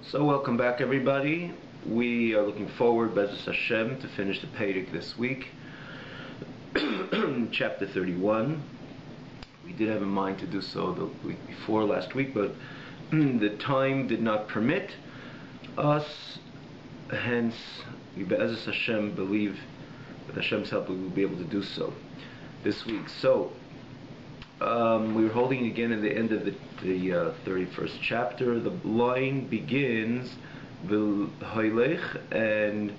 So welcome back, everybody. We are looking forward, B'ezras Hashem, to finish the Pedic this week. Chapter 31. We did have in mind to do so the week before last week, but the time did not permit us. Hence, we B'ezras Hashem believe with Hashem's help we will be able to do so this week. So we were holding again at the end of the 31st chapter. The line begins v'hoylech, and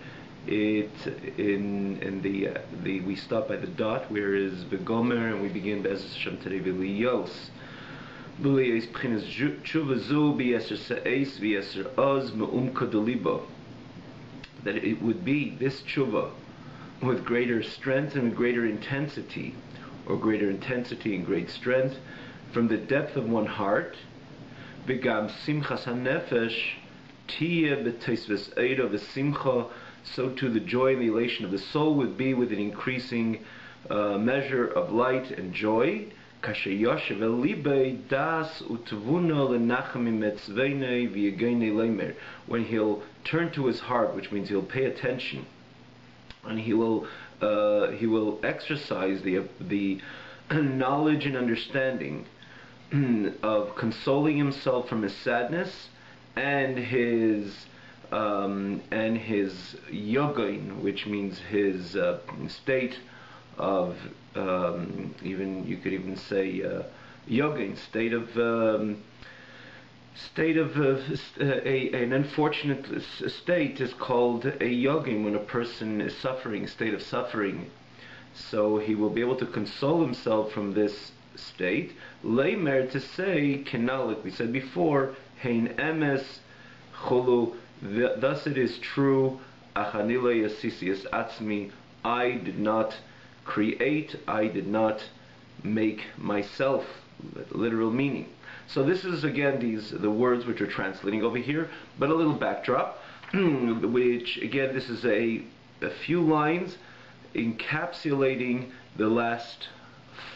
we stop by the dot where is v'gomer, and we begin B'ezras Hashem today v'liyos. V'liyos b'chinas tshuva zu b'yeser se'es v'yeser oz me'umka delibo. That it would be this tshuva with greater strength and greater intensity, or greater intensity and great strength, from the depth of one heart. V'gam simchas hanefesh tiye b'teisves eida v'simcha, so too the joy and the elation of the soul would be with an increasing measure of light and joy. Kasher yoshev el libei das utvuna lenachami metzveinei v'yegeinei leimer, when he'll turn to his heart, which means he'll pay attention, and he will exercise the knowledge and understanding of consoling himself from his sadness and his yogain, which means his state of even you could even say yogain, an unfortunate state is called a yogin, when a person is suffering, a state of suffering. So he will be able to console himself from this state. Leimer, to say, kenal, like we said before, hein emes chulu, thus it is true, achanile yasisius atzmi, I did not create, I did not make myself, literal meaning. So this is again the words which are translating over here, but a little backdrop, which again this is a few lines encapsulating the last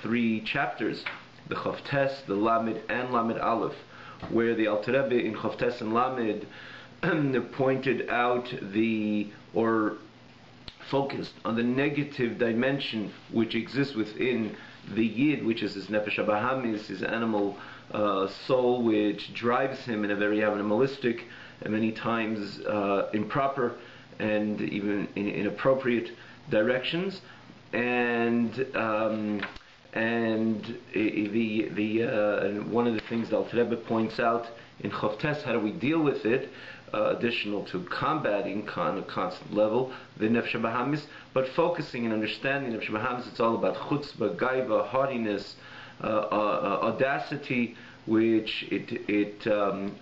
three chapters, the Chavtes, the Lamed, and Lamed Aleph, where the Alter Rebbe in Chavtes and Lamed pointed out or focused on the negative dimension which exists within the Yid, which is his Nefesh Abahamis, his animal soul, which drives him in a very animalistic and many times improper and even inappropriate directions, and one of the things the Alter Rebbe points out in Chavtes, how do we deal with it, additional to combating on a constant level the Nefesh Bahamis, but focusing and understanding Nefesh Bahamis, it's all about chutzpah, gaiva, haughtiness, audacity, which it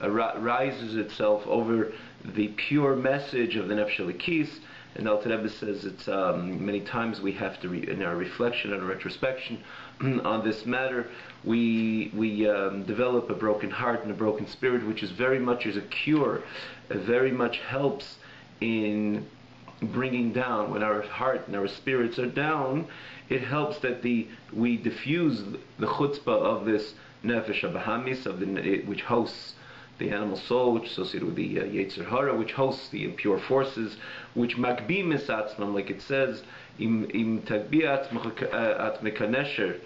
rises itself over the pure message of the Nefesh Elikis. And Alter Rebbe says it's many times we have to, in our reflection and retrospection on this matter, we develop a broken heart and a broken spirit, which is very much is a cure, very much helps in bringing down. When our heart and our spirits are down, it helps that we diffuse the chutzpah of this nefesh abahamis, which hosts the animal soul, which is associated with the Yetzer Hara, which hosts the impure forces, which makbi misatzmam, like it says, im tagbi atmekanesher,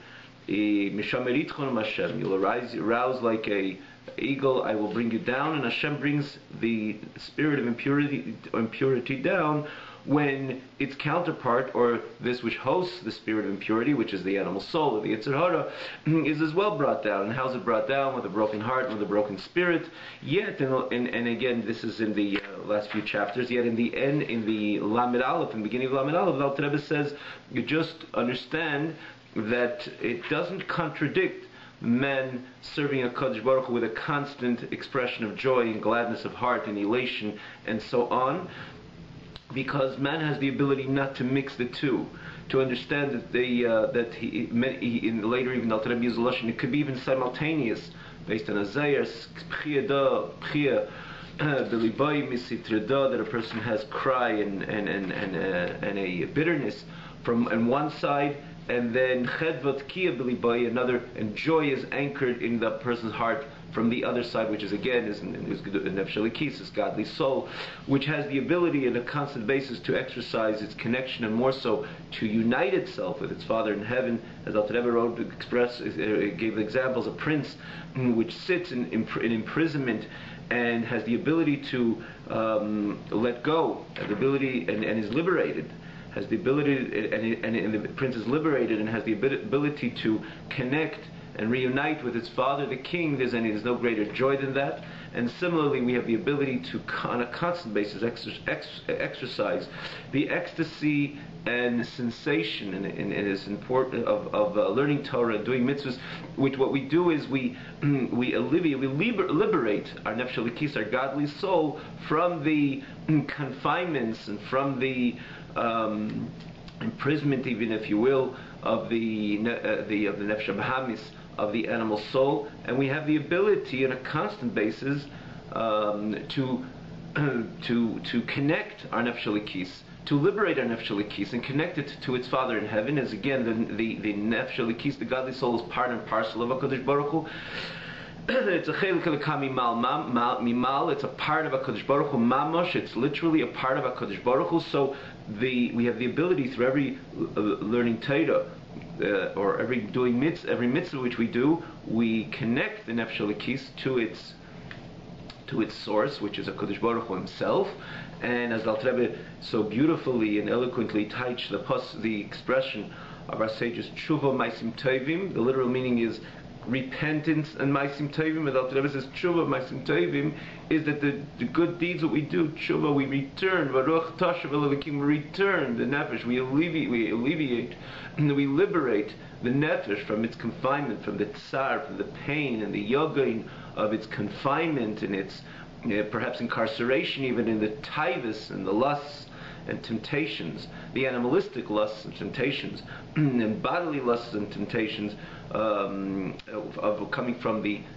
mishameritchon Hashem, you'll arouse like a eagle, I will bring you down, and Hashem brings the spirit of impurity down when its counterpart, or this which hosts the spirit of impurity, which is the animal soul, or the Yetzer Hara, is as well brought down. And how's it brought down? With a broken heart and with a broken spirit. Yet, and again, this is in the last few chapters, yet in the end, in the Lamed Aleph, in the beginning of Lamed Aleph, the Alter Rebbe says, you just understand that it doesn't contradict men serving a Kadosh Baruch Hu with a constant expression of joy and gladness of heart and elation and so on, because man has the ability not to mix the two, to understand that later even Alter Rebbe used the lashon, it could be even simultaneous, based on Isaiah, that a person has cry and a bitterness from on one side, and then chedvat kia b'libai, another, and joy is anchored in the person's heart from the other side, which is again is nefesh elikis, this godly soul, which has the ability on a constant basis to exercise its connection, and more so to unite itself with its Father in heaven. As Alter Rebbe wrote, gave examples, a prince which sits in imprisonment and has the ability to let go, has the ability and is liberated, has the ability, and the prince is liberated and has the ability to connect and reunite with its father, the king. There's no greater joy than that. And similarly, we have the ability to, on a constant basis, exercise the ecstasy and sensation and it's important of learning Torah and doing mitzvahs. Which what we do is we liberate our nefesh elikis, our godly soul, from the confinements and from the imprisonment, even if you will, of the nefesh habahamis, of the animal soul, and we have the ability on a constant basis to connect our nefesh elikis, to liberate our nefesh elikis and connect it to its Father in heaven. As again, the nefesh elikis, the godly soul, is part and parcel of HaKadosh Baruch Hu. It's a chelik elokah mimal. It's a part of HaKadosh Baruch Hu mamash. It's literally a part of HaKadosh Baruch Hu. So we have the ability through every learning Torah, or every mitzvah which we do, we connect the nefesh elikis to its source, which is HaKadosh Baruch Hu Himself. And as Alter Rebbe so beautifully and eloquently touched the expression of our sages, tshuva ma'asim tovim. The literal meaning is repentance and ma'asim tovim. As Alter Rebbe says, tshuva ma'asim tovim is that the good deeds that we do, tshuva, we return, varuch tashav elokim, we return the nefesh, we alleviate, and we liberate the nefesh from its confinement, from the tsar, from the pain and the yogain of its confinement and its perhaps incarceration, even in the taivas and the lusts and temptations, the animalistic lusts and temptations, and bodily lusts and temptations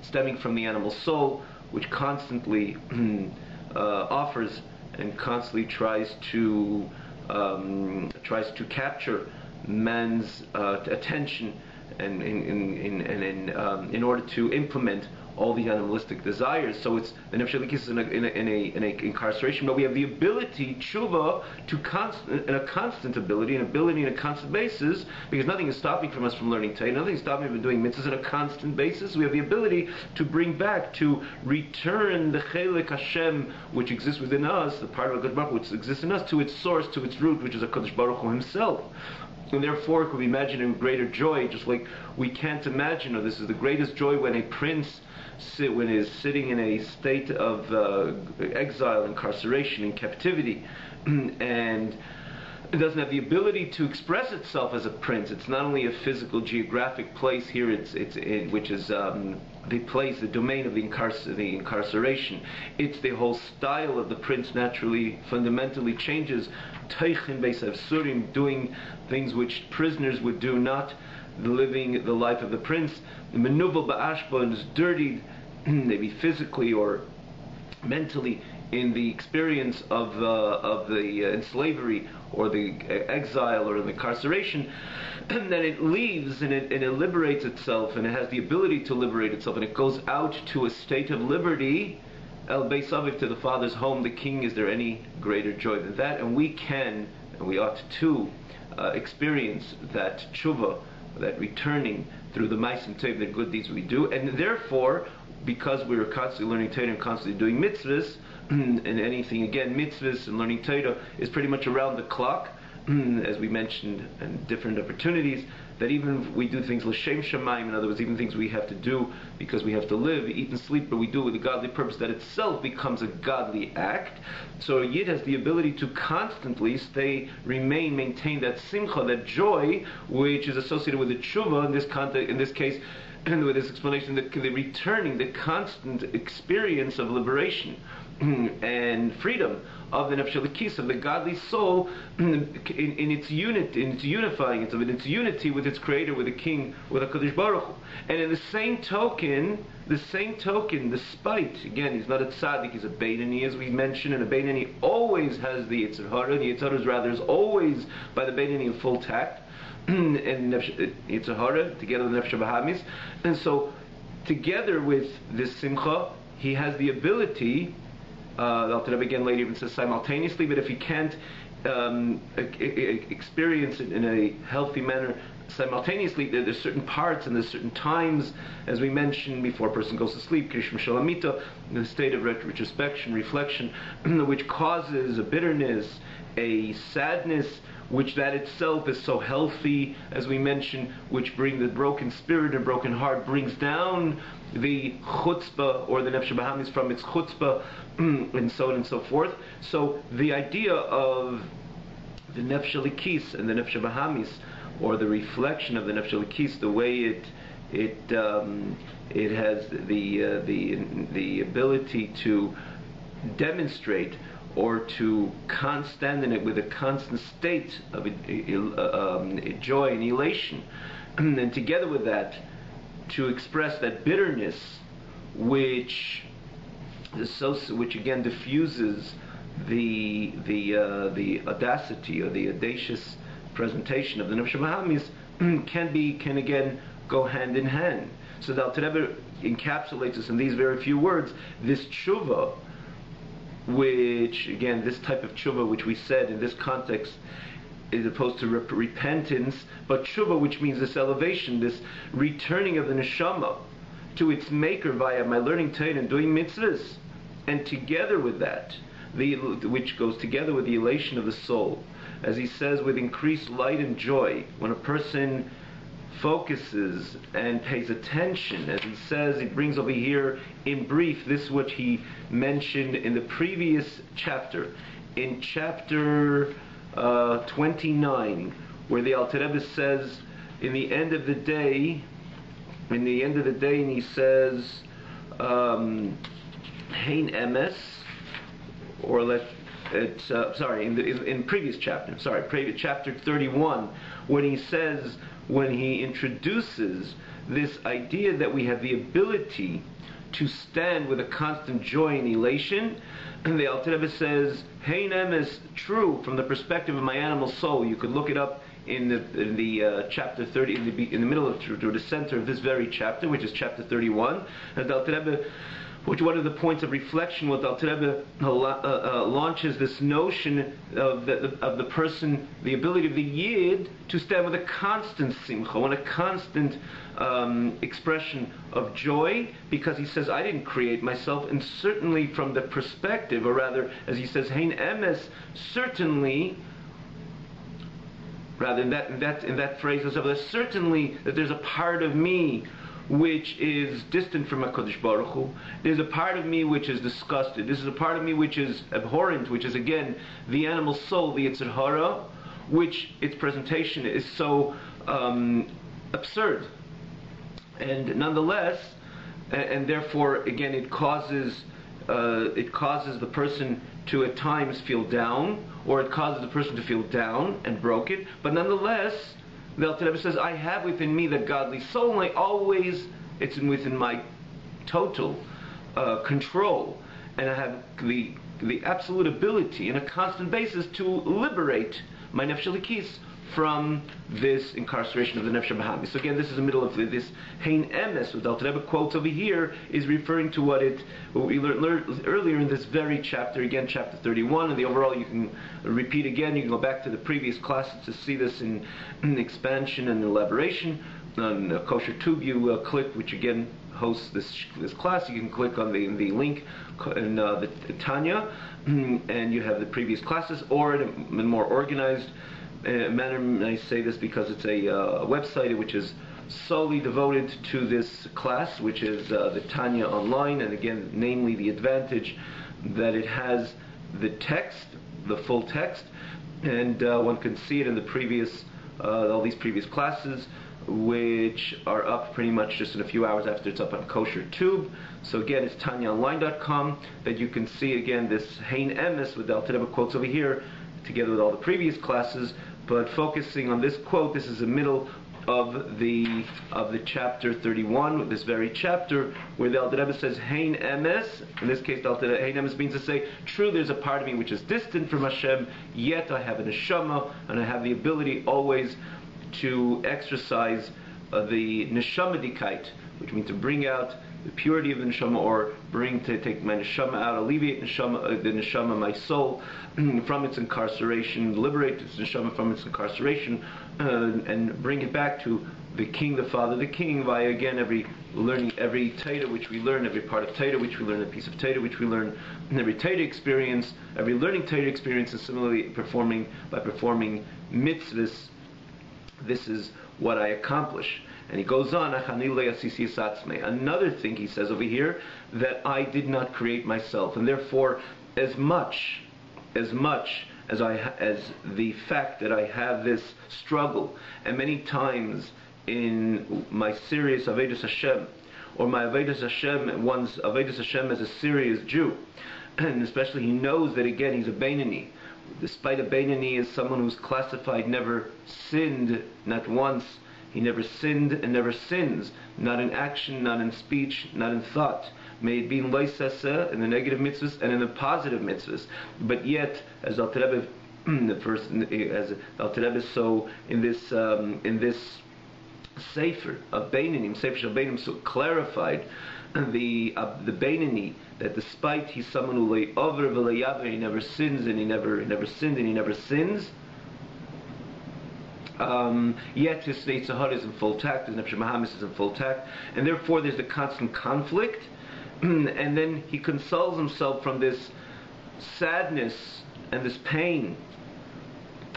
stemming from the animal soul, which constantly offers and constantly tries to capture man's attention, and in order to implement all the animalistic desires. So it's the nefesh elikis is in a incarceration, but we have the ability, tshuva, in a constant ability, in a constant basis, because nothing is stopping from us from learning Torah, nothing is stopping us from doing mitzvahs on a constant basis. We have the ability to bring back, to return the chelik Hashem which exists within us, the part of HaKadosh Baruch Hu which exists in us, to its source, to its root, which is HaKadosh Baruch Hu Himself. And therefore, could we imagine a greater joy, just like we can't imagine, or this is the greatest joy when a prince when he is sitting in a state of exile, incarceration, in captivity, and it doesn't have the ability to express itself as a prince. It's not only a physical, geographic place here, which is the place, the domain of the incarceration. It's the whole style of the prince naturally, fundamentally changes. Teichin beis avsurim, doing things which prisoners would do, not living the life of the prince. Menuvel ba'ashba, is dirtied, maybe physically or mentally, in the experience of the slavery or the exile or the incarceration. And then it leaves and it liberates itself, and it has the ability to liberate itself, and it goes out to a state of liberty, El Beis Aviv, to the Father's home, the King. Is there any greater joy than that? And we can, and we ought to experience that tshuva, that returning through the ma'asim tov, the good deeds we do. And therefore, because we're constantly learning Torah and constantly doing mitzvahs, and anything, again, mitzvahs and learning Torah is pretty much around the clock, as we mentioned in different opportunities, that even if we do things l'shem shamayim, in other words, even things we have to do because we have to live, eat and sleep, but we do it with a godly purpose, that itself becomes a godly act. So a yid has the ability to constantly maintain that simcha, that joy, which is associated with the tshuva in this case, and with this explanation, the returning, the constant experience of liberation and freedom of the nefesh elikis, of the godly soul, in its unifying itself, in its unity with its Creator, with the King, with HaKadosh Baruch Hu. And in the same token, despite, again, he's not a tzaddik, he's a Beinoni, as we mentioned, and a Beinoni always has the Yetzer Hara. The Yetzer Hara is always by the Beinoni in full tact. and Yitzhahara, together with Nefesh Bahamis. And so, together with this Simcha, he has the ability, the Alter Rebbe again later even says simultaneously, but if he can't experience it in a healthy manner simultaneously, there's certain parts and there's certain times, as we mentioned before a person goes to sleep, Krishma Shalamita, in the state of retrospection, reflection, which causes a bitterness, a sadness, which that itself is so healthy, as we mentioned, which bring the broken spirit and broken heart, brings down the chutzpah or the nefesh bahamis from its chutzpah, and so on and so forth. So the idea of the nefesh elikis and the nefesh bahamis, or the reflection of the nefesh elikis, the way it has the ability to demonstrate or to stand in it with a constant state of joy and elation, and together with that, to express that bitterness, which again diffuses the audacity or the audacious presentation of the nefesh bahamis, can again go hand in hand. So the Alter Rebbe encapsulates us in these very few words. This tshuva, which again, this type of tshuva, which we said in this context, is opposed to repentance, but tshuva, which means this elevation, this returning of the neshama to its maker via my learning Torah and doing mitzvahs, and together with that, which goes together with the elation of the soul, as he says, with increased light and joy, when a person focuses and pays attention, as he says, he brings over here in brief this what he mentioned in the previous chapter, in chapter 29, where the Alter Rebbe says, in the end of the day, and he says, Hein emes, or in previous chapter, chapter 31, when he introduces this idea that we have the ability to stand with a constant joy and elation, and the Alter Rebbe says, Hein emes, true from the perspective of my animal soul. You could look it up in the chapter 30, in the middle of, to the center of this very chapter, which is chapter 31, and the Alter Rebbe, which one of the points of reflection was the Alter Rebbe launches this notion of the person, the ability of the Yid to stand with a constant simcha, and a constant expression of joy, because he says, I didn't create myself, and certainly from the perspective, or rather, as he says, Hein emes, certainly, rather in that phrase, certainly that there's a part of me which is distant from HaKadosh Baruch Hu. There's a part of me which is disgusted. This is a part of me which is abhorrent, which is again the animal soul, the Yetzer Hara, which its presentation is so absurd. And nonetheless, and therefore again it causes the person to at times feel down, or it causes the person to feel down and broken, but nonetheless, the Alter Rebbe says, I have within me the godly soul, and it's within my total control, and I have the absolute ability, on a constant basis, to liberate my nefesh elikis from this incarceration of the nefesh bahamis. So again, this is the middle of this Hein emes, what the Alter Rebbe quotes over here, is referring to what we learned earlier in this very chapter, again, chapter 31, and the overall, you can repeat again, you can go back to the previous classes to see this in expansion and elaboration. On Kosher Tube, you click, which again hosts this class, you can click on the link in the Tanya, and you have the previous classes, or in a more organized manner. And I say this because it's a website which is solely devoted to this class, which is the Tanya online, and again, namely the advantage that it has the text, the full text, and one can see it in the previous, all these previous classes, which are up pretty much just in a few hours after it's up on Kosher Tube. So again, it's TanyaOnline.com, that you can see again this Hein emes with the Alter Rebbe quotes over here, together with all the previous classes. But focusing on this quote, this is the middle of the chapter 31, this very chapter, where the Alter Rebbe says Hein emes. In this case, the Hein emes means to say, true, there's a part of me which is distant from Hashem, yet I have a neshama, and I have the ability always to exercise the neshamadikite, which means to bring out the purity of the neshama, or take my neshama out, alleviate the neshama, my soul, from its incarceration, liberate its neshama from its incarceration, and bring it back to the King, the Father, the King, via again every Torah which we learn, every part of Torah which we learn, a piece of Torah which we learn, and every Torah experience, every learning Torah experience, and similarly performing mitzvahs. This is what I accomplish. And he goes on, another thing he says over here, that I did not create myself, and therefore as much as the fact that I have this struggle, and many times in my serious Avodas Hashem, or my Avodas Hashem, one's Avodas Hashem as a serious Jew, and especially he knows that again he's a Beinani. Despite a Beinani is someone who's classified never sinned, not once. He never sinned and never sins, not in action, not in speech, not in thought. May it be in loisasa, in the negative mitzvahs, and in the positive mitzvahs. But yet, as Al Rebbe, so in this sefer of Beinanim, Sefer Shel Beinim, so clarified the Beinani, that despite he's someone who lay over v'leyaver, he never sins and he never sinned and he never sins. Yet his Yitzhahara is in full tact, his Nefesh Mahamis is in full tact, and therefore there's a constant conflict. And then he consoles himself from this sadness and this pain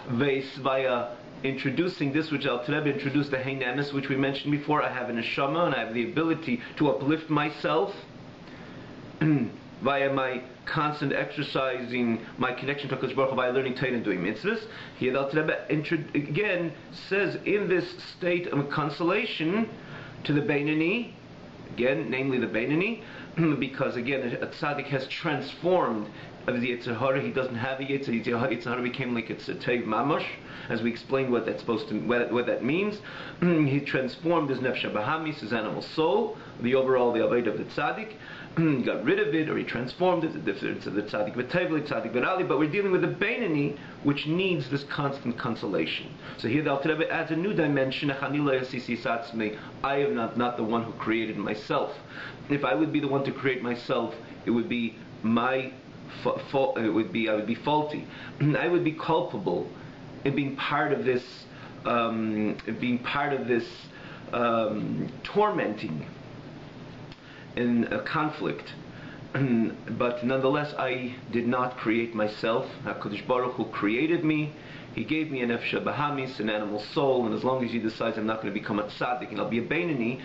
via introducing this which Al Rebbe introduced, the Hein Emes, which we mentioned before. I have a neshama and I have the ability to uplift myself via my constant exercising my connection to HaKadosh Baruch Hu by learning Torah and doing mitzvahs. Here Al Rebbe again says in this state of consolation to the Beinani, again, namely the Beinani, because again a tzaddik has transformed of the Yitzhahara. He doesn't have a Yitzhahara became like it's a Teiv Mamash, as we explained what that's supposed to, what that means. He transformed his Nefesh Bahamis, his animal soul, the Avodah of the tzaddik. Got rid of it, or he transformed it. The difference of the tzaddik v'tevli, tzaddik v'rali. But we're dealing with the Beinani, which needs this constant consolation. So here the Alter Rebbe adds a new dimension. I am not the one who created myself. If I would be the one to create myself, it would be my fault. I would be faulty. I would be culpable in being part of this, tormenting in a conflict. But nonetheless, I did not create myself. HaKadosh Baruch Hu created me. He gave me an Nefesh Bahamis, an animal soul, and as long as he decides I'm not going to become a tzaddik and I'll be a Beinani,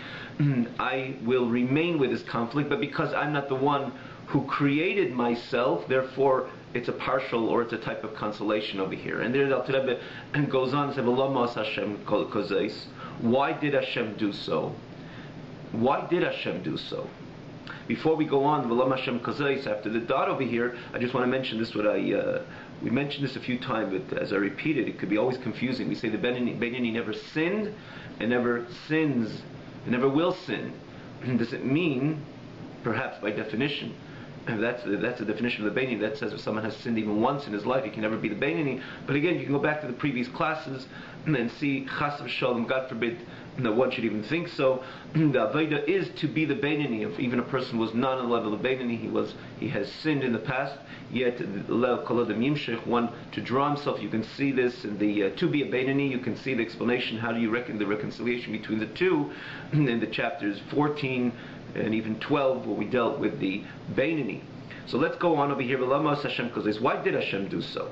I will remain with this conflict. But because I'm not the one who created myself, therefore it's a partial, or it's a type of consolation over here. And there the Alter Rebbe goes on and says, why did Hashem do so? Why did Hashem do so? Before we go on, after the dot over here, I just want to mention this. We mentioned this a few times, but as I repeat it, it could be always confusing. We say the Beinani never sinned and never sins and never will sin. Does it mean, perhaps by definition, that's the definition of the Beinani, that says if someone has sinned even once in his life, he can never be the Beinani. But again, you can go back to the previous classes and see, chas v'shalom, God forbid, no one should even think so. The Avodah is to be the Beinani. If even a person was not on the level of Beinani, he has sinned in the past, yet one to draw himself, you can see this in the to be a Beinani, you can see the explanation, how do you reckon the reconciliation between the two in the chapters 14 and even 12, where we dealt with the Beinani. So let's go on over here. Why did Hashem do so?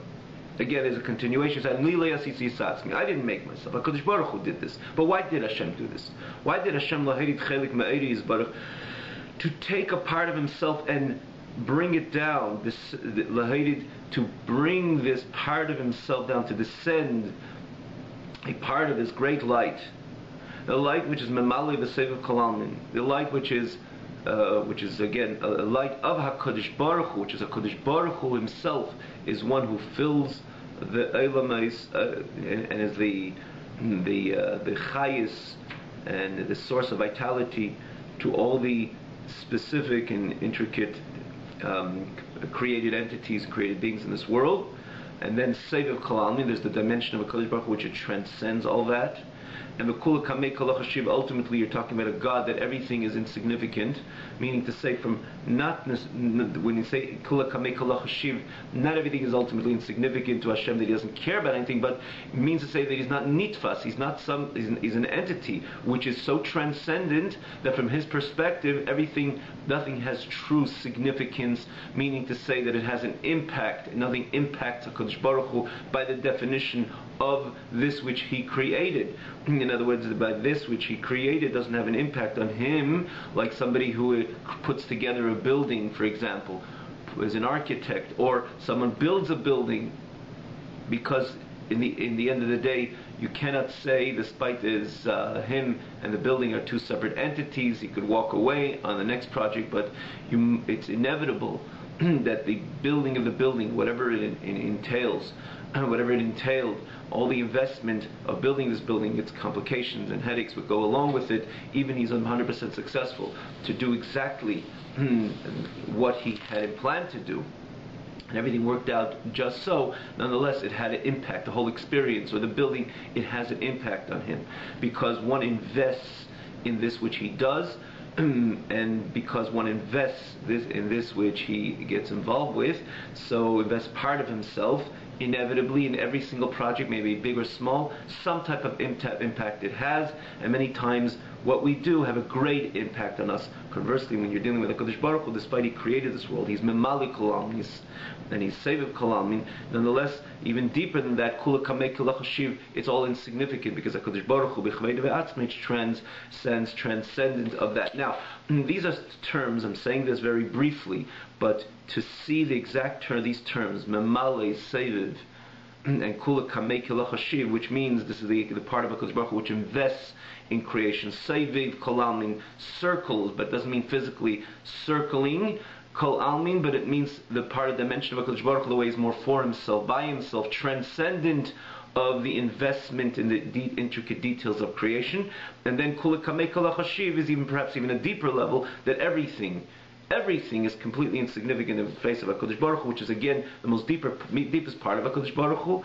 Again, there's a continuation. I didn't make myself. HaKadosh Baruch Hu did this. But why did Hashem do this? Why did Hashem to take a part of himself and bring it down, to bring this part of himself down, to descend a part of his great light, the light which is memali v'seviv kolalmin, the light which is again a light of HaKadosh Baruch Hu, which is HaKadosh Baruch Hu himself is one who fills the Eilamais and is the chayis and the source of vitality to all the specific and intricate created entities, created beings in this world. And then Seviv Kol Almin, there's the dimension of a Kodesh Baruch Hu which it transcends all that. And ultimately you're talking about a God that everything is insignificant, meaning to say from when you say not everything is ultimately insignificant to Hashem, that He doesn't care about anything, but it means to say that He's not nitfas, He's an entity which is so transcendent that from His perspective nothing has true significance, meaning to say that it has an impact, nothing impacts HaKadosh Baruch Hu by the definition of this which He created. In other words, by this which He created doesn't have an impact on Him, like somebody who puts together a building, for example, as an architect, or someone builds a building, because in the end of the day, you cannot say, despite him and the building are two separate entities, he could walk away on the next project, but it's inevitable that the building of the building, whatever it entails, all the investment of building this building, its complications and headaches would go along with it, even he's 100% successful to do exactly what he had planned to do, and everything worked out just so. Nonetheless, it had an impact. The whole experience or the building, it has an impact on him, because one invests in this which he does, and because one invests in this which he gets involved with, so invests part of himself. Inevitably, in every single project, maybe big or small, some type of impact it has, and many times what we do have a great impact on us. Conversely, when you're dealing with HaKadosh Baruch Hu, despite He created this world, He's Memali Kol Almin, and He's Seviv Kol Almin, nonetheless, even deeper than that, Kula Kamei Kol Chashiv, it's all insignificant, because HaKadosh Baruch Hu, B'chvei De'atzmei, transcends, transcendent of that. Now, these are terms, I'm saying this very briefly, but to see the exact these terms, Memale, Seviv, and Kula Kamei Kol Chashiv, which means this is the part of HaKadosh Baruch Hu which invests in creation. Seviv Kol Almin, circles, but doesn't mean physically circling. Kol Almin, but it means the part of the dimension of HaKadosh Baruch Hu, the way He's more for Himself, by Himself, transcendent of the investment in the intricate details of creation. And then Kula Kamei Kol Chashiv is perhaps even a deeper level, that everything is completely insignificant in the face of HaKadosh Baruch Hu, which is again the most deepest part of HaKadosh Baruch Hu.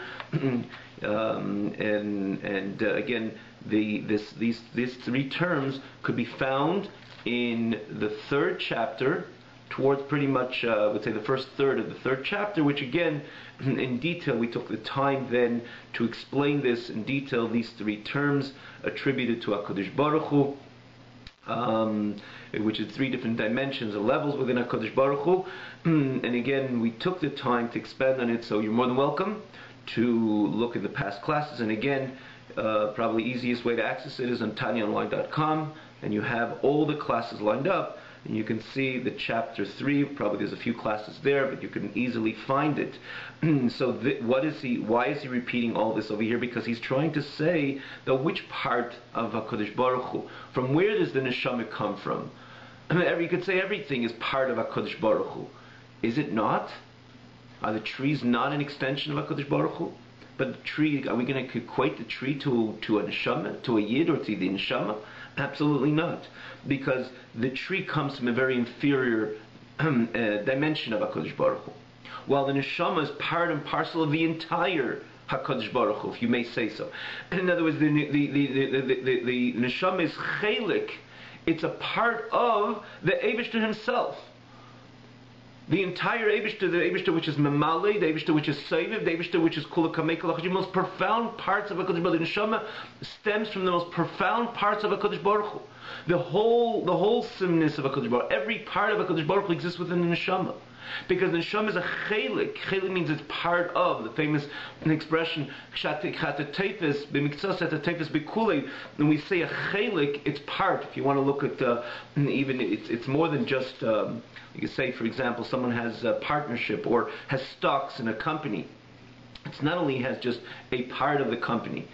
Again, these three terms could be found in the third chapter, towards pretty much, I would say, the first third of the third chapter, which again, in detail, we took the time then to explain this in detail, these three terms attributed to HaKadosh Baruch Hu, which is three different dimensions or levels within HaKadosh Baruch Hu. And again, we took the time to expand on it, so you're more than welcome to look in the past classes. And again, probably easiest way to access it is on TanyaOnline.com, and you have all the classes lined up, and you can see the chapter 3, probably there's a few classes there, but you can easily find it. So why is he repeating all this over here? Because he's trying to say that which part of HaKadosh Baruch Hu, from where does the neshama come from? You could say everything is part of HaKadosh Baruch Hu. Is it not? Are the trees not an extension of HaKadosh Baruch Hu? But the tree, are we going to equate the tree to a neshama, to a yid, or to the neshama? Absolutely not, because the tree comes from a very inferior dimension of HaKadosh Baruch Hu, while the neshama is part and parcel of the entire HaKadosh Baruch Hu, if you may say so. In other words, the neshama is chelik; it's a part of the Eibishter himself. The entire Eibishter, the Eibishter which is Memale, the Eibishter which is Seviv, the Eibishter which is Kula Kamei Kol Chashiv, the most profound parts of HaKadosh Baruch Hu. The neshama stems from the most profound parts of HaKadosh Baruch Hu. The wholesomeness of HaKadosh Baruch Hu, every part of HaKadosh Baruch Hu exists within the neshama. Because the neshama is a chelik. Chelik means it's part of, the famous expression, chatatefes, b'miktzas chatatefes b'kulei. When we say a chelik, it's part. If you want to look at, even, it's more than just, you could say, for example, someone has a partnership or has stocks in a company. It's not only has just a part of the company.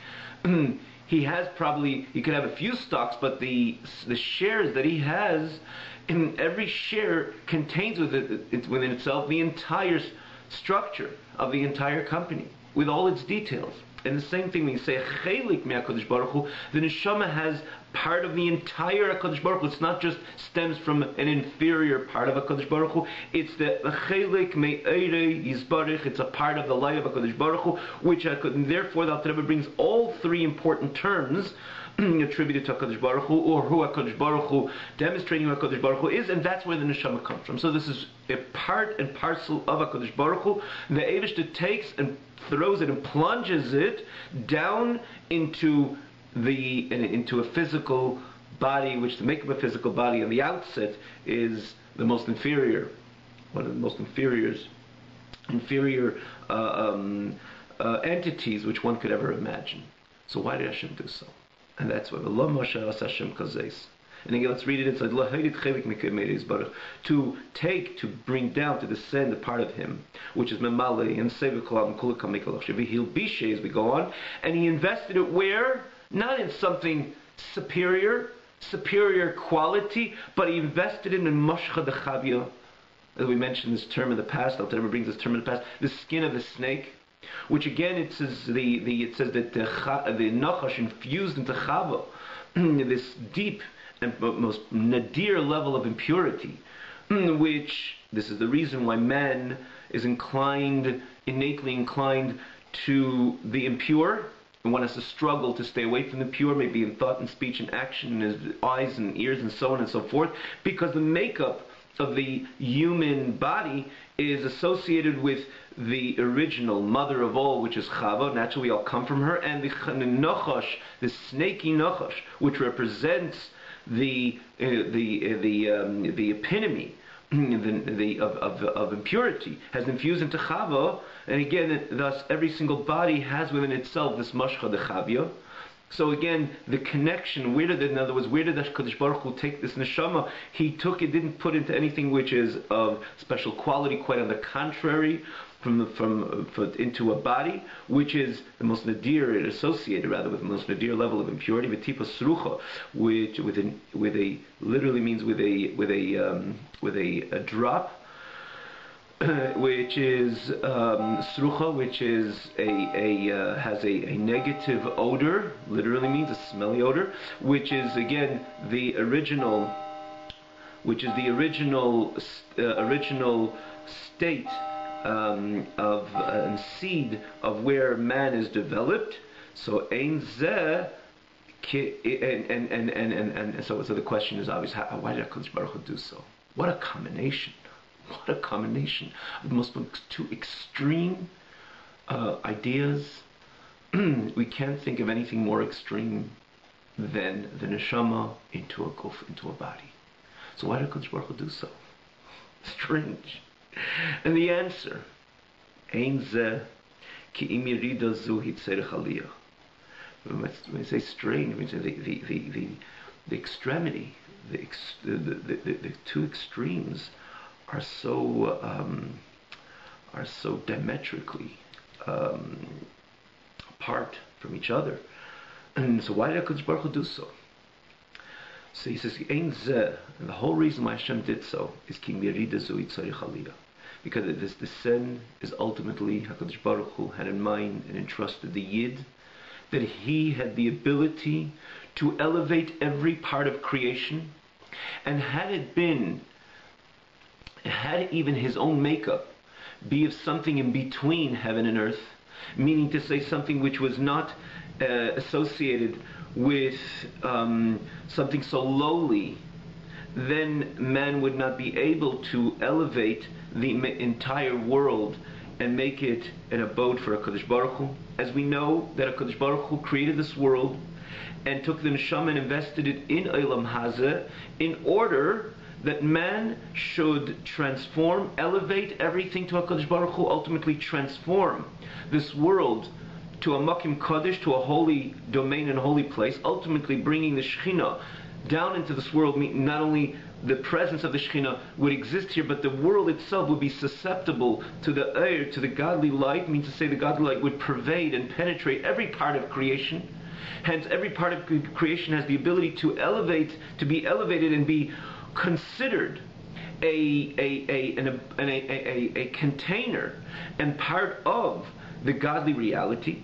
He could have a few stocks, but the shares that he has, in every share contains within itself the entire structure of the entire company, with all its details. And the same thing when you say chelik me'HaKadosh Baruch Hu, the neshama has part of the entire HaKadosh Baruch Hu. It's not just stems from an inferior part of HaKadosh Baruch Hu. It's the chelik me'Arieh Yisbarich. It's a part of the light of HaKadosh Baruch Hu, which and therefore the Alter Rebbe brings all three important terms attributed to HaKadosh Baruch Hu, or who HaKadosh Baruch Hu, demonstrating who HaKadosh Baruch Hu is, and that's where the neshama comes from. So this is a part and parcel of HaKadosh Baruch Hu. The Eivishter takes and throws it and plunges it down into a physical body, which to make up a physical body on the outset is the most inferior, one of the most inferior entities which one could ever imagine. So why did Hashem do so? And that's why Lo Moshe As Hashem Kazeis. And again, let's read it inside. To take, to bring down, to descend a part of him, which is Memale and Sevikolam He'll be as we go on. And he invested it where? Not in something superior quality, but he invested it in Moshcha Dechavia. As we mentioned this term in the past, Alter Rebbe brings this term in the past, the skin of the snake. Which again, it says that the Nachash infused into Chava this deep and most nadir level of impurity, which this is the reason why man is innately inclined to the impure, and one has to struggle to stay away from the pure, maybe in thought and speech and action, in his eyes and ears and so on and so forth, because the makeup of the human body is associated with the original mother of all, which is Chava. Naturally, we all come from her, and the Nachash, the snaky Nachash, which represents the epitome of impurity, has infused into Chava, and again, thus every single body has within itself this Mashcha Dechavia. So again, the connection, in other words, where did HaKadosh Baruch Hu take this neshama? He didn't put into anything which is of special quality, quite on the contrary, into a body, which is the most nadir, associated rather with the most nadir level of impurity, v'tipa srucha, which literally means with a drop, which is srucha, which is has a negative odor, literally means a smelly odor, which is again the original state of and seed of where man is developed. So ein zeh, and so the question is obvious: why did HaKadosh Baruch Hu do so? What a combination! What a combination of the most two extreme ideas. We can't think of anything more extreme than the neshama into a guf, into a body. So why did HaKadosh Baruch Hu do so? Strange. And the answer, Ein zeh ki im yirida zu hitzerich aliyah. When we say strange, we say the extremity, the two extremes are so diametrically apart from each other. And so why did HaKadosh Baruch Hu do so? So he says, Ein zeh, and the whole reason why Hashem did so is ki mirida zu hitzarich aliyah. Because this descent is ultimately HaKadosh Baruch Hu had in mind and entrusted the Yid, that he had the ability to elevate every part of creation, and had even his own makeup be of something in between heaven and earth, meaning to say something which was not associated with something so lowly, then man would not be able to elevate the entire world and make it an abode for HaKadosh Baruch Hu. As we know that HaKadosh Baruch Hu created this world and took the neshama and invested it in Olam Hazeh in order that man should transform, elevate everything to HaKadosh Baruch Hu, ultimately transform this world to a Makim Kodesh, to a holy domain and holy place, ultimately bringing the Shekhinah down into this world. Not only the presence of the Shekhinah would exist here, but the world itself would be susceptible to the air, to the godly light, means to say the godly light would pervade and penetrate every part of creation. Hence, every part of creation has the ability to be elevated and be considered a container and part of the godly reality.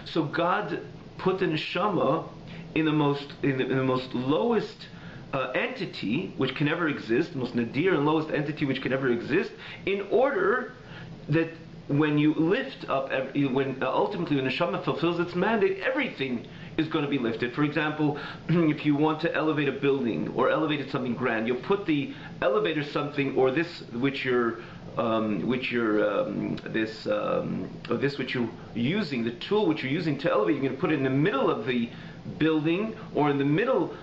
So God put the neshama in the most lowest entity which can ever exist, the most nadir and lowest entity which can ever exist, in order that when you lift up, when ultimately when the neshama fulfills its mandate, everything is going to be lifted. For example, if you want to elevate a building or elevate something grand, you'll put the elevator something or this which you're using, the tool which you're using to elevate, you're going to put it in the middle of the building or in the middle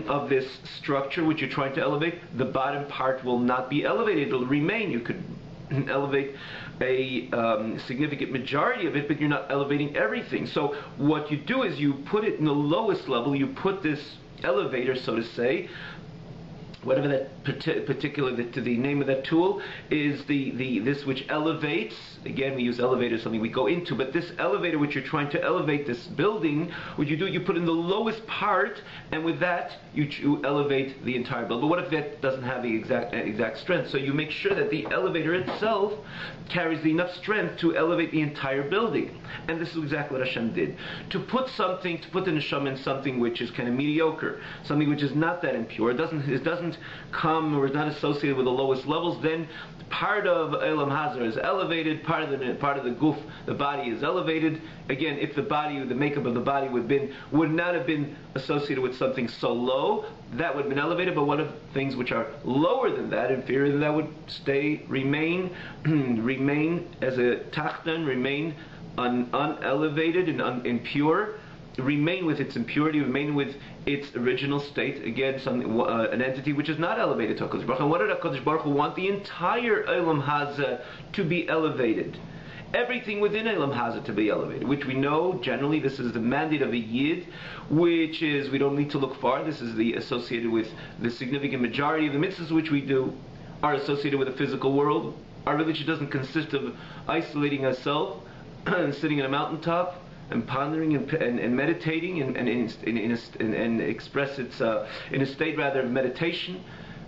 of this structure which you're trying to elevate. The bottom part will not be elevated, it'll remain. You could elevate a significant majority of it, but you're not elevating everything. So what you do is you put it in the lowest level, you put this elevator, so to say, whatever that particular, the name of that tool is, this which elevates. Again, we use elevator, something we go into, but this elevator which you're trying to elevate, this building, what you do, you put in the lowest part, and with that you elevate the entire building. But what if that doesn't have the exact strength? So you make sure that the elevator itself carries enough strength to elevate the entire building. And this is exactly what Hashem did. To put the neshama in something which is kind of mediocre, something which is not that impure, it doesn't come or is not associated with the lowest levels, then part of Elam Hazar is elevated, part of the goof, the body is elevated. Again, if the makeup of the body would not have been associated with something so low, that would have been elevated. But what if things which are lower than that, inferior than that, would remain as a tachton, remain unelevated and impure, remain with its impurity, remain with its original state. Again, an entity which is not elevated to HaKadosh Baruch Hu. And what did HaKadosh Baruch Hu want? The entire Elam Hazeh to be elevated. Everything within Elam Hazeh to be elevated, which we know generally this is the mandate of a Yid, which is, we don't need to look far, this is associated with the significant majority of the mitzvahs which we do are associated with the physical world. Our religion doesn't consist of isolating ourselves and sitting on a mountaintop and pondering and meditating and express its in a state rather of meditation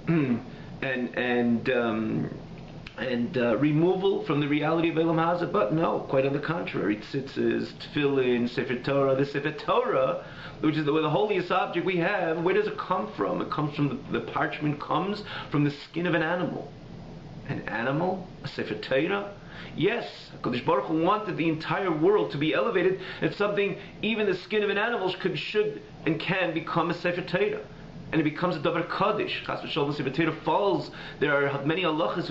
and removal from the reality of Elam Hazeh. But no, quite on the contrary. Tzitzis, tefillin, Sefer Torah. The Sefer Torah, which is the holiest object we have, where does it come from? It comes from the parchment comes from the skin of an animal. An animal? A Sefer Torah? Yes, HaKadosh Baruch Hu wanted the entire world to be elevated. It's something, even the skin of an animal should and can become a Sefer Torah. And it becomes a Davar Kaddish. Chas v'sholom, Sefer Torah falls. There are many halachas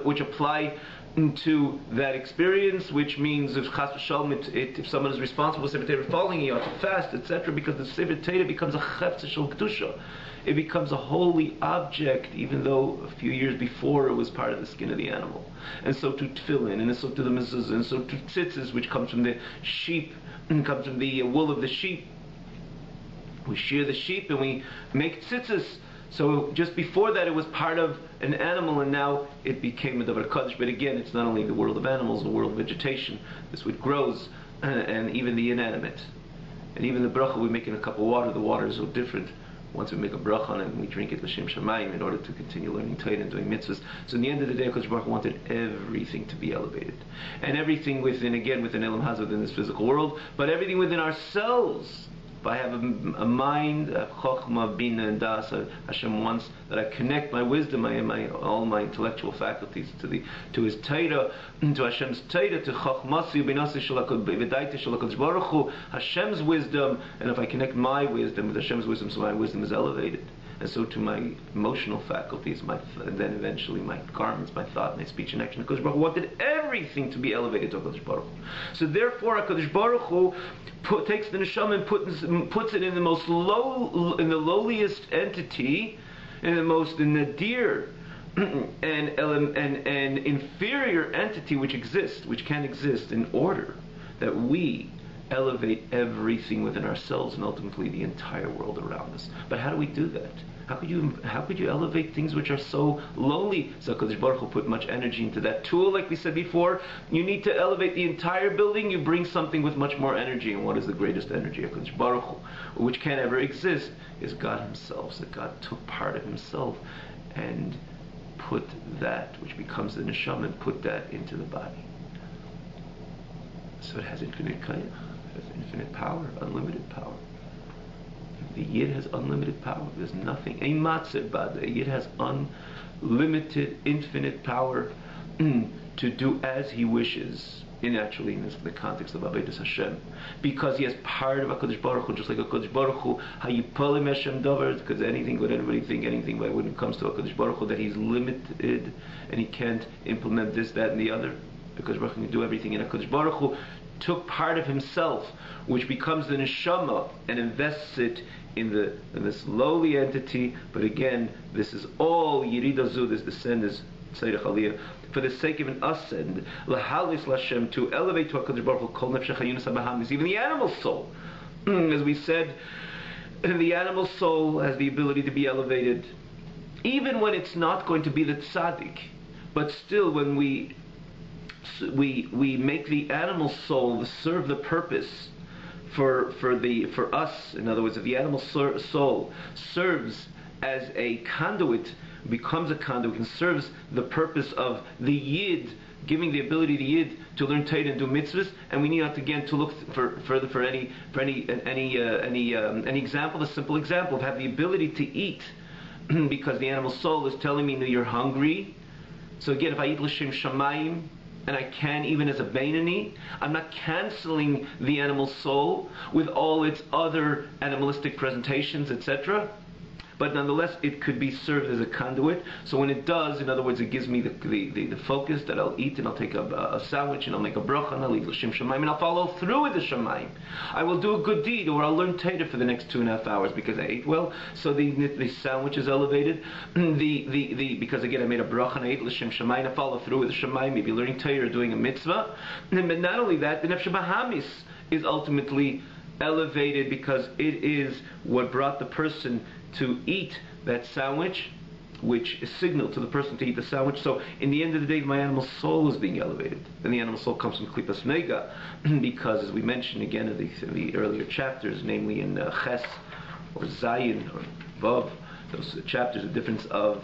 which apply to that experience, which means if Chas v'sholom, if someone is responsible for Sefer Torah falling, he ought to fast, etc., because the Sefer Torah becomes a chefza shel kedusha. It becomes a holy object, even though a few years before it was part of the skin of the animal. And so to tefillin, and so to the mezuzah, and so to tzitzis, which comes from the sheep, and comes from the wool of the sheep. We shear the sheep and we make tzitzis. So just before that it was part of an animal, and now it became a davar kaddish. But again, it's not only the world of animals, the world of vegetation, this which grows, and even the inanimate. And even the bracha we make in a cup of water, the water is so different. Once we make a bracha on it and we drink it l'shem shamayim in order to continue learning Torah and doing mitzvahs. So in the end of the day, HaKadosh Baruch Hu wanted everything to be elevated. And everything within Elam Hazeh, within this physical world, but everything within ourselves. If I have a mind, chokhmah, bina, and das, Hashem wants that I connect my wisdom, all my intellectual faculties to His Torah, to Hashem's Torah, to chokhmasi, binasi, v'daita shel HaKadosh Baruch Hu, Hashem's wisdom, and if I connect my wisdom with Hashem's wisdom, so my wisdom is elevated. And so to my emotional faculties, and then eventually my garments, my thought, my speech and action. HaKadosh Baruch Hu wanted everything to be elevated to HaKadosh Baruch Hu. So therefore HaKadosh Baruch Hu takes the neshama and puts it in the lowliest entity, in the most nadir and inferior entity which can exist, in order that we elevate everything within ourselves and ultimately the entire world around us. But how do we do that? How could you elevate things which are so lowly? So HaKadosh Baruch Hu put much energy into that tool. Like we said before, you need to elevate the entire building, you bring something with much more energy. And what is the greatest energy? HaKadosh Baruch Hu, which can't ever exist, is God Himself. So God took part of Himself and put that, which becomes the neshama, and put that into the body. So it has infinite kayach. has infinite power, unlimited power. The Yid has unlimited power. There's nothing. A matzeh bad. The Yid has unlimited, infinite power to do as he wishes. Naturally, in the context of Avodas Hashem, because he has part of HaKadosh Baruch Hu, just like HaKadosh Baruch Hu, Hayipolim Hashem Dover, because anything, would anybody think anything, but when it comes to HaKadosh Baruch Hu, that he's limited and he can't implement this, that, and the other, because Baruch Hu can do everything. And HaKadosh Baruch Hu took part of himself, which becomes the neshama, and invests it in this lowly entity. But again, this is all Yiridazu, this descent is Tzedek Aliyah, for the sake of an ascend, lahalis Lashem, to elevate to HaKadosh Baruch Hu, kol nefshech hayunas habahamis, even the animal soul. As we said, the animal soul has the ability to be elevated, even when it's not going to be the tzaddik. But still, when we make the animal soul serve the purpose for us, in other words, if the animal soul serves as a conduit, becomes a conduit, and serves the purpose of the Yid, giving the ability to Yid to learn Torah and do mitzvahs, and we need not again to look further for any example, a simple example of have the ability to eat, because the animal soul is telling me that you're hungry. So again, if I eat l'shem shamayim, and I can even as a Beinani, I'm not canceling the animal soul with all its other animalistic presentations, etc. But nonetheless, it could be served as a conduit. So when it does, in other words, it gives me the focus that I'll eat, and I'll take a sandwich, and I'll make a bracha, and I'll eat l'shem shamayim, and I'll follow through with the shamayim. I will do a good deed, or I'll learn Torah for the next 2.5 hours because I ate well. So the sandwich is elevated. Because again, I made a bracha and I ate l'shem shamayim, I follow through with the shamayim, maybe learning Torah or doing a mitzvah. But not only that, the nefesh bahamis is ultimately elevated, because it is what brought the person to eat that sandwich, which is signal to the person to eat the sandwich. So in the end of the day, my animal soul is being elevated, and the animal soul comes from klipas nega, because as we mentioned again in the earlier chapters, namely in Ches or Zayin or Vav, those chapters, the difference of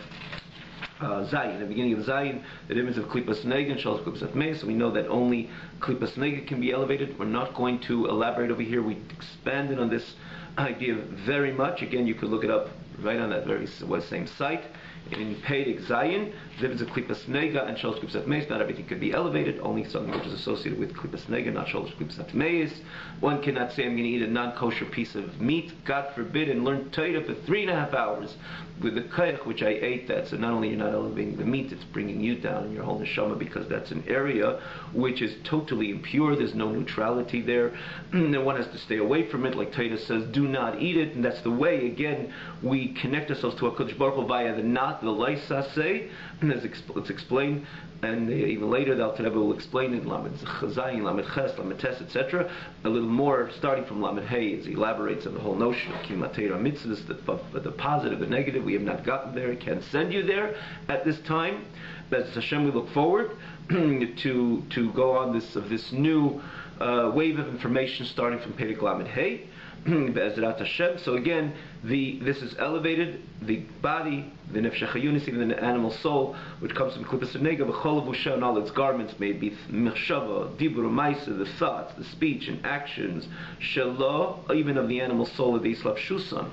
Zayin. At the beginning of Zayin, the difference of klipas nega and shalosh klipas atmeis. So we know that only klipas nega can be elevated. We're not going to elaborate over here. We expanded on this idea very much. Again, you could look it up right on that very same site. In Peirik Zayin, the difference of klipas nega and shalosh klipas atmeis. Not everything could be elevated. Only something which is associated with klipas nega, not shalosh klipas atmeis. One cannot say I'm going to eat a non-kosher piece of meat, God forbid, and learn Torah for 3.5 hours with the koyach which I ate that. So not only you're not elevating the meat, it's bringing you down in your whole neshama, because that's an area which is totally impure. There's no neutrality there. And one has to stay away from it. Like Torah says, do not eat it. And that's the way, again, we connect ourselves to HaKadosh Baruch Hu via the not, the laisaseh. And as it's explained, and even later the Alter Rebbe will explain in Lamed Zayin, Lamed Ches, Lamed Tes, etc. a little more, starting from Lamed Hey, as he elaborates on the whole notion of Kiyum HaTorah mitzvahs, the positive and negative. We have not gotten there. It can't send you there at this time. But as Hashem, we look forward to go on this new wave of information, starting from Perek Lamed Hey. Be'ezrat Hashem. So again, this is elevated, the body, the nefesh hayunis, even the animal soul, which comes from klipas nega, v'chol v'usha, and all its garments, may be mechshava, dibur, ma'isa, the thoughts, the speech and actions, shelo, even of the animal soul of the islav shusam.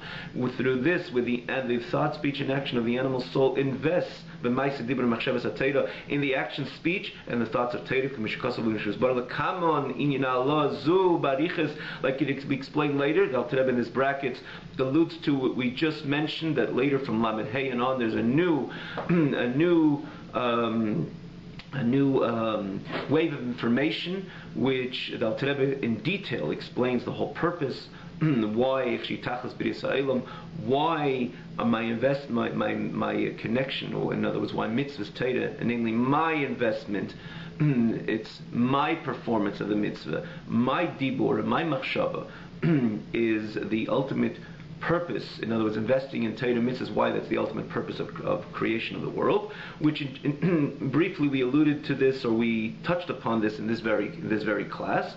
Through this, with the thought, speech, and action of the animal soul, invests the ma'isa, dibur, machshavas hatera in the action, speech, and the thoughts of Torah. Kamon inyan Allah zu bariches, like it will be explained later. The Alter Rebbe in his brackets alludes to what we just mentioned, that later from Lamed Hey and on, there's a new wave of information, which the Alter Rebbe in detail explains the whole purpose. Why my connection, or in other words, why mitzvahs Torah, and namely my investment, it's my performance of the mitzvah, my dibur, my machshava, is the ultimate purpose. In other words, investing in Torah mitzvahs, why that's the ultimate purpose of creation of the world, which briefly we alluded to this, or we touched upon this in this very class.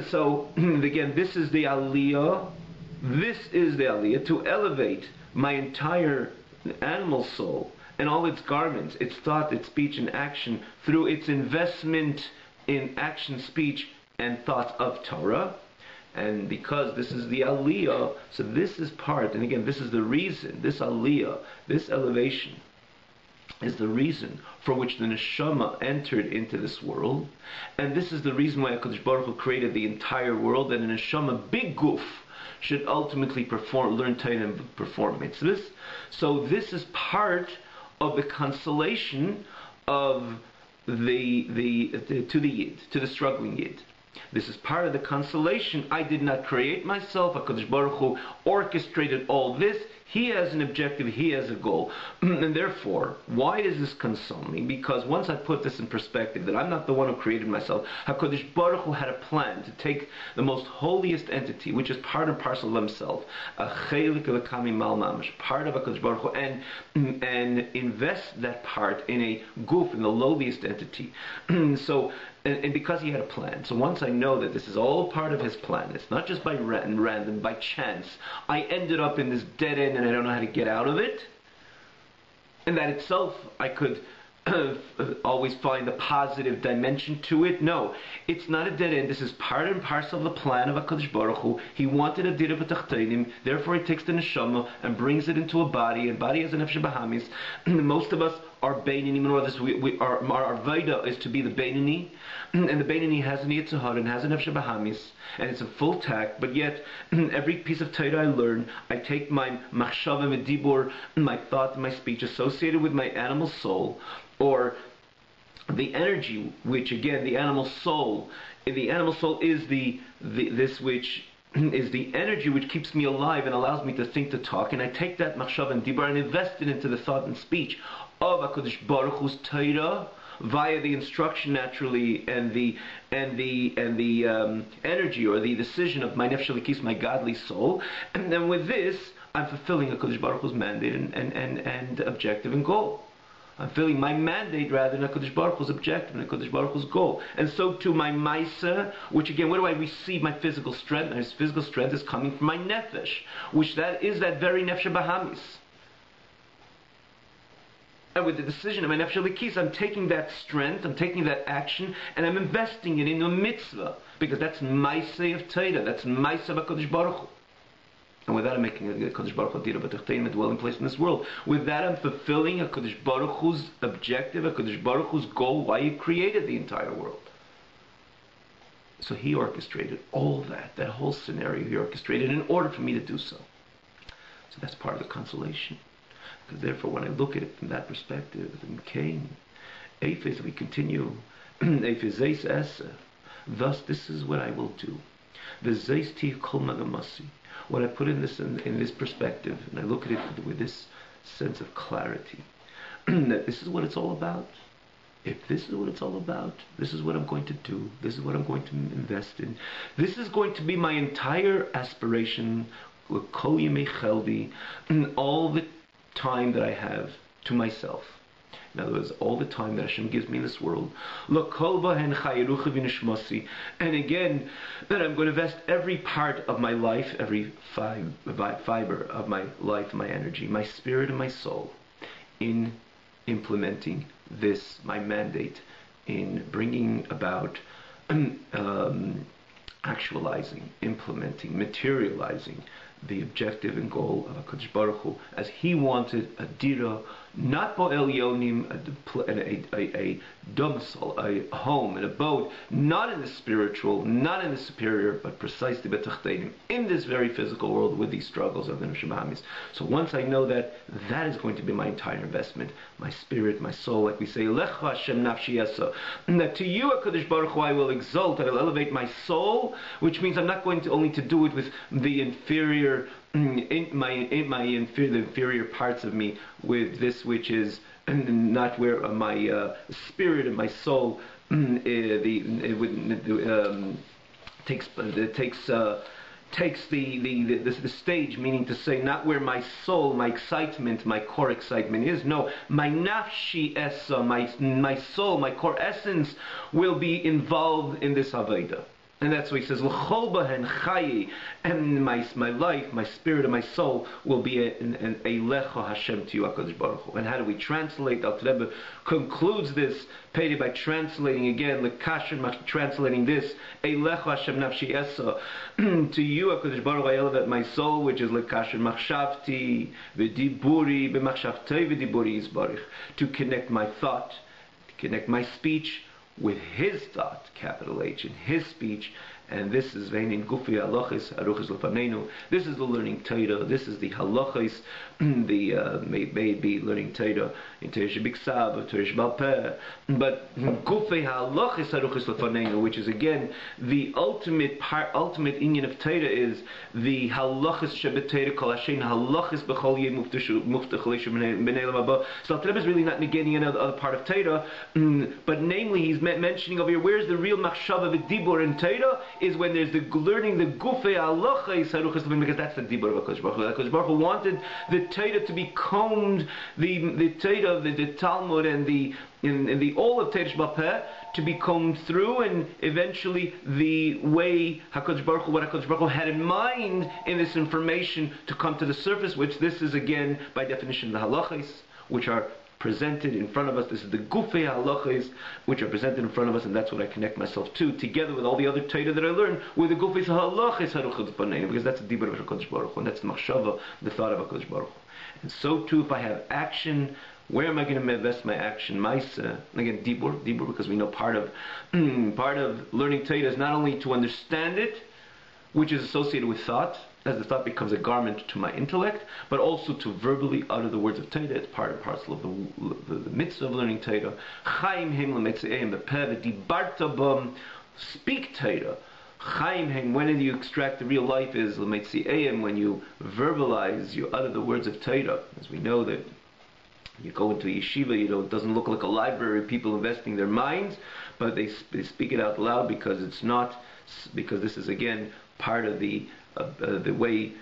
So again, this is the aliyah to elevate my entire animal soul and all its garments, its thought, its speech and action, through its investment in action, speech, and thoughts of Torah. And because this is the Aliyah, so this is part, and again, this is the reason, this Aliyah, this elevation, is the reason for which the neshama entered into this world, and this is the reason why HaKadosh Baruch Hu created the entire world, and a neshama, big goof, should ultimately learn Tanya and perform mitzvahs. So this is part of the consolation of to the Yid, to the struggling Yid. This is part of the consolation. I did not create myself. HaKadosh Baruch Hu orchestrated all this. He has an objective. He has a goal. And therefore, why does this console me? Because once I put this in perspective, that I'm not the one who created myself. HaKadosh Baruch Hu had a plan to take the most holiest entity, which is part and parcel of himself, a chelik l'kami mal mamash, part of HaKadosh Baruch Hu, and invest that part in a goof, in the lowliest entity. So, and because he had a plan. So once I know that this is all part of his plan, it's not just by random, by chance, I ended up in this dead end and I don't know how to get out of it, and that itself I could always find a positive dimension to it. No, it's not a dead end. This is part and parcel of the plan of HaKadosh Baruch Hu. He wanted a dira b'tachteinim, therefore he takes the neshama and brings it into a body, and body has a nefesh bahamis. Most of us are Beinani, our Veda is to be the Beinani, and the Beinani has an Yitzhahar and has an Nefesh Bahamis, and it's a full tact, but yet every piece of Torah I learn, I take my machshava medibur, my thought and my speech associated with my animal soul, or the energy, which again, the animal soul is this which is the energy which keeps me alive and allows me to think, to talk, and I take that machshava and dibur and invest it into the thought and speech of HaKadosh Baruch Hu's Torah via the instruction naturally and the energy or the decision of my nefesh elikis, my godly soul, and then with this I'm fulfilling HaKadosh Baruch Hu's mandate and objective and goal. I'm filling my mandate rather than HaKadosh Baruch Hu's objective and HaKadosh Baruch Hu's goal. And so too my Maisa, which again, where do I receive my physical strength? My physical strength is coming from my nefesh, which that is that very nefesh bahamis. And with the decision of my nefesh elikis, I'm taking that strength, I'm taking that action, and I'm investing it in a mitzvah, because that's Maisa of Torah, that's Maisa of HaKadosh Baruch Hu. And with that, I'm making a HaKadosh Baruch Hu dira b'tachteinim, a dwelling place in this world. With that, I'm fulfilling HaKadosh Baruch Hu's objective, HaKadosh Baruch Hu's goal, why He created the entire world. So He orchestrated all that whole scenario He orchestrated in order for me to do so. So that's part of the consolation. Because therefore, when I look at it from that perspective, in Cain, Ephes, we continue, Ephes Zeis Esa, thus this is what I will do. The Zeis Tiv Kol Magamasi. When I put in this perspective, and I look at it with this sense of clarity, that this is what it's all about. If this is what it's all about, this is what I'm going to do, this is what I'm going to invest in, this is going to be my entire aspiration, Kol Yemei Cheldi, all the time that I have to myself. In other words, all the time that Hashem gives me in this world. And again, that I'm going to invest every part of my life, every fiber of my life, my energy, my spirit and my soul, in implementing this, my mandate, in bringing about, actualizing, implementing, materializing the objective and goal of HaKadosh Baruch Hu, as He wanted a dira, not bo'el yonim, a domicile, a home, an abode, not in the spiritual, not in the superior, but precisely b'tachteinim, in this very physical world with these struggles of the nefesh bahamis. So once I know that, that is going to be my entire investment, my spirit, my soul, like we say, Lecha Hashem nafshi yasa, and that to you, HaKadosh Baruch Hu, I will exalt, I will elevate my soul, which means I'm not going to only to do it with the inferior, the inferior parts of me, with this which is not where my spirit and my soul takes the stage, meaning to say not where my soul, my excitement, my core excitement is. No, my nafshi essa, my soul, my core essence will be involved in this Aveda. And that's why he says, L'chol bahen chayi, and my life, my spirit, and my soul will be an Eilecha Hashem to you, HaKadosh Baruch Hu. And how do we translate? Al Rebbe concludes this payday by translating again, L'kasher, translating this, Eilecha Hashem nafshi esa, to you, HaKadosh Baruch Hu, I elevate my soul, which is L'kasher machshavti, v'diburi, b'machshavtei v'diburi yisbarich, to connect my thought, to connect my speech, with his thought, capital H, in his speech, and this is vein gufi halachis aruchis lefanenu. This is the learning Torah. This is the halachis, the maybe learning Torah in Torah shebiksav or Torah shebal peh. But gufi halachis aruchis lefanenu, which is again the ultimate inyan of Torah, is the halachis shebetayra kol hashem halachis b'chol yed muftach leishu b'nei lamaba. So the Rebbe is really not negating another part of Torah, but namely he's mentioning over here where's the real machshava v'dibur in Torah. Is when there's the learning the gufei halachos haruchos, because that's the dibur of HaKadosh Baruch Hu. HaKadosh Baruch Hu wanted the Torah to be combed, the Torah, the Talmud, and the all of Torah Shebal Peh to be combed through, and eventually the way what HaKadosh Baruch Hu had in mind in this information to come to the surface, which this is again by definition the halachos, which are presented in front of us. This is the gufei halachos which are presented in front of us, and that's what I connect myself to, together with all the other Torah that I learn, with the gufei halachos haruchos b'nei, because that's the dibur of HaKadosh Baruch Hu, and that's the machshava, the thought of HaKadosh Baruch Hu. And so too, if I have action, where am I going to invest my action? Maisa, and again, dibur, because we know part of learning Torah is not only to understand it, which is associated with thought, as the thought becomes a garment to my intellect, but also to verbally utter the words of Torah. It's part and parcel of the mitzvah of learning Torah. Chaim hem l'metzeim b'peh v'dibarta bam, speak Torah. Chaim hem, when you extract the real life, is l'metzeim, when you verbalize, you utter the words of Torah. As we know that you go into a yeshiva, it doesn't look like a library, people investing their minds, but they speak it out loud, because this is again part of the way,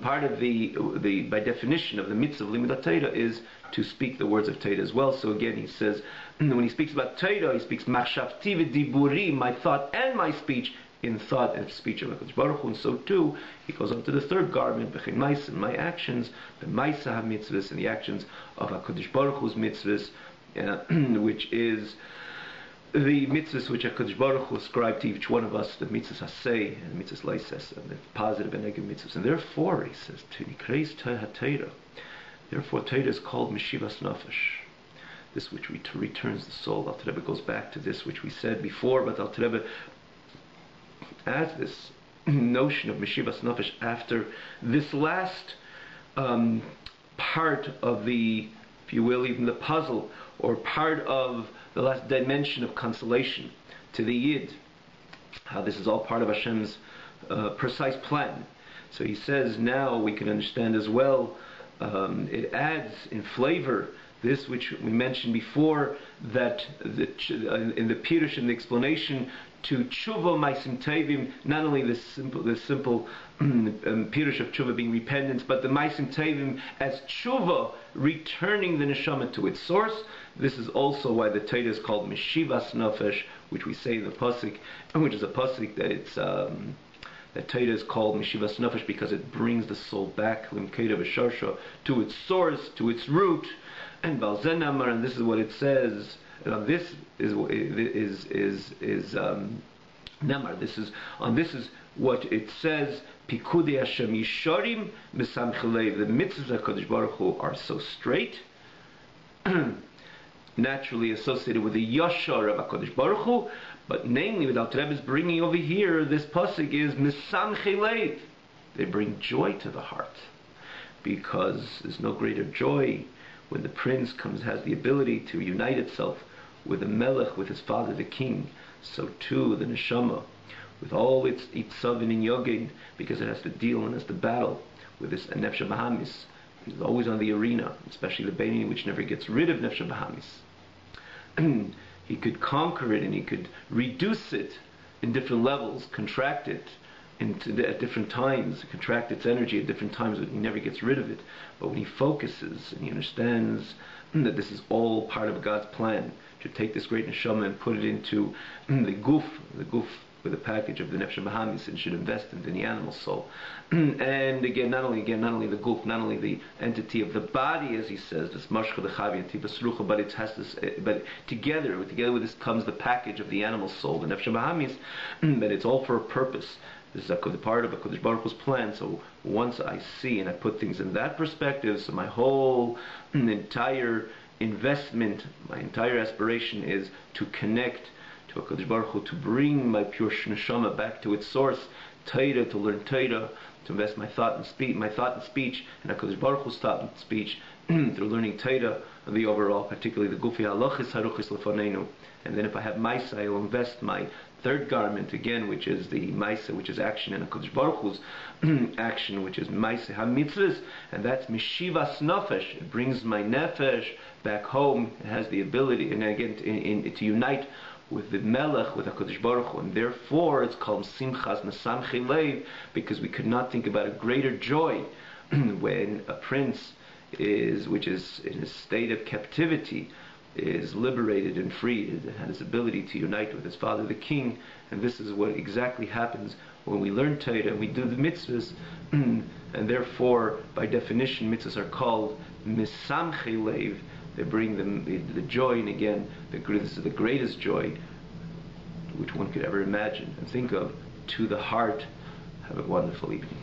part of the by definition of the mitzvah of limud Torah is to speak the words of Torah as well. So again, he says when he speaks about Torah, he speaks machshavti v'diburi, my thought and my speech, in thought and speech of HaKadosh Baruch Hu. And so too, he goes on to the third garment, b'chein maisa, my actions, the maisa have mitzvahs, and the actions of HaKadosh Baruch Hu's mitzvahs, which is the mitzvahs which HaKadosh Baruch Hu ascribed to each one of us, the mitzvahs hasei and the mitzvahs leises, and the positive and negative mitzvahs. And therefore, he says, therefore Torah is called Meshivas Nafesh, this which returns the soul. Al Rebbe goes back to this which we said before, but Al Rebbe adds this notion of Meshivas Nafesh after this last part of the, if you will, even the puzzle, or part of the last dimension of consolation to the Yid, how this is all part of Hashem's precise plan. So he says now we can understand as well, it adds in flavor this which we mentioned before, that in the Pirush, in the explanation to tshuva maisim tevim, not only the simple pirush of tshuva being repentance, but the maisim tevim as tshuva, returning the neshama to its source. This is also why the Torah is called Meshivas Nafesh, which we say in the pasuk, and which is a pasuk that it's that Torah is called Meshivas Nafesh because it brings the soul back limkeda v'sharsha, to its source, to its root. And Balzen Amar, and this is what it says. And this is Namar. This is what it says. Pikudei Hashem Yisharim B'Samchei. The mitzvahs of HaKadosh Baruch Hu are so straight, naturally associated with the Yashar of HaKadosh Baruch Hu, but namely, without Rebbe's bringing over here, this pasuk is Misamchei Leiv. They bring joy to the heart, because there's no greater joy when the prince has the ability to unite itself with the melech, with his father, the king. So too the neshama, with all its itzavin and yogin, because it has to deal and has to battle with this nefesh bahamis. He's always on the arena, especially the Beinoni, which never gets rid of nefesh bahamis. He could conquer it and he could reduce it in different levels, contract it at different times, contract its energy at different times, but he never gets rid of it. But when he focuses and he understands that this is all part of God's plan, to take this great neshama and put it into the guf with a package of the Nefesh Bahamis and should invest into the animal soul. And again, not only the guf, not only the entity of the body, as he says, this mashcha lechavi tivasrucha, but it has this, but together with this comes the package of the animal soul, the Nefesh Bahamis, but it's all for a purpose. This is a part of HaKadosh Baruch Hu's plan. So once I see and I put things in that perspective, so my whole entire investment, my entire aspiration is to connect to HaKadosh Baruch Hu, to bring my pure neshama back to its source, Torah, to learn Torah, to invest my thought and speech, in HaKadosh Baruch Hu's thought and speech, through learning Torah, the overall, particularly the Gufi Halachis Haruchis Lefanenu. And then if I have Maisa, I will invest my third garment again, which is the Maisa, which is action, and HaKadosh Baruch Hu's action, which is Maisa HaMitzvahs, and that's Mishivas Nefesh. It brings my Nefesh back home. It has the ability, and again, to unite with the Melech, with HaKadosh Baruch Hu, and therefore it's called Simchas Nesamchi Leiv, because we could not think about a greater joy when a prince which is in a state of captivity, is liberated and freed, and has his ability to unite with his father the king. And this is what exactly happens when we learn Torah and we do the mitzvahs. And therefore, by definition, mitzvahs are called Misamchei Leiv. They bring them the joy, and again, this is the greatest joy which one could ever imagine and think of, to the heart. Have a wonderful evening.